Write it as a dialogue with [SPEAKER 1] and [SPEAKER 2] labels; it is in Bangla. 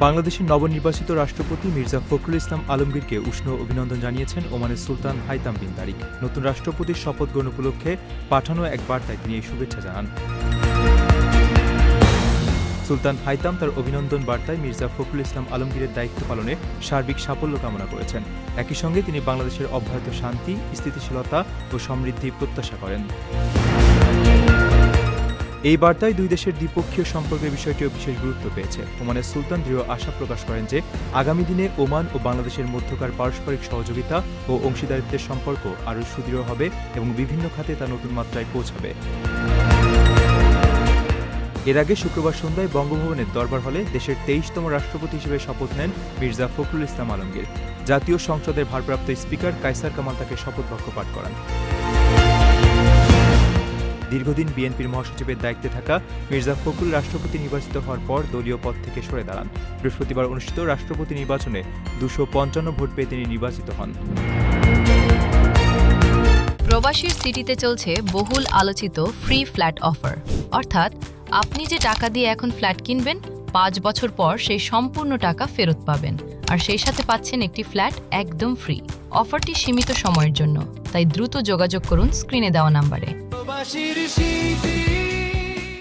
[SPEAKER 1] বাংলাদেশের নবনির্বাচিত রাষ্ট্রপতি মির্জা ফখরুল ইসলাম আলমগীরকে উষ্ণ অভিনন্দন জানিয়েছেন ওমানের সুলতান হাইতাম বিন তারিক। নতুন রাষ্ট্রপতির শপথ গ্রহণ উপলক্ষে পাঠানো এক বার্তায় তিনি এই শুভেচ্ছা জানান। সুলতান হাইতাম তার অভিনন্দন বার্তায় মির্জা ফখরুল ইসলাম আলমগীরের দায়িত্ব পালনে সার্বিক সাফল্য কামনা করেছেন। একই সঙ্গে তিনি বাংলাদেশের অব্যাহত শান্তি, স্থিতিশীলতা ও সমৃদ্ধি প্রত্যাশা করেন। এই বার্তায় দুই দেশের দ্বিপক্ষীয় সম্পর্কের বিষয়টিও বিশেষ গুরুত্ব পেয়েছে। ওমানের সুলতান দৃঢ় আশা প্রকাশ করেন যে আগামী দিনে ওমান ও বাংলাদেশের মধ্যকার পারস্পরিক সহযোগিতা ও অংশীদারিত্বের সম্পর্ক আরও সুদৃঢ় হবে এবং বিভিন্ন খাতে তা নতুন মাত্রায় পৌঁছাবে। এর আগে শুক্রবার সন্ধ্যায় বঙ্গভবনের দরবার হলে দেশের ২৩তম রাষ্ট্রপতি হিসেবে শপথ নেন মির্জা ফখরুল ইসলাম আলমগীর। জাতীয় সংসদের ভারপ্রাপ্ত স্পিকার কায়সার কামাল তাকে শপথ বাক্য পাঠ করান। দীর্ঘদিন বিএনপির মহাসচিবের দায়িত্বে থাকা মির্জা ফখরুল রাষ্ট্রপতি নির্বাচিত হওয়ার পর দলীয় পদ থেকে সরে দাঁড়ান। বৃহস্পতিবার অনুষ্ঠিত রাষ্ট্রপতি নির্বাচনে ২৫৫ ভোট পেয়ে তিনি নির্বাচিত হন।
[SPEAKER 2] প্রবাসীর সিটিতে চলছে বহুল আলোচিত ফ্রি ফ্ল্যাট অফার, অর্থাৎ আপনি যে টাকা দিয়ে এখন ফ্ল্যাট কিনবেন ৫ বছর পর সেই সম্পূর্ণ টাকা ফেরত পাবেন, আর সেই সাথে পাচ্ছেন একটি ফ্ল্যাট একদম ফ্রি। অফারটি সীমিত সময়ের জন্য, তাই দ্রুত যোগাযোগ করুন স্ক্রিনে দেওয়া নাম্বারে।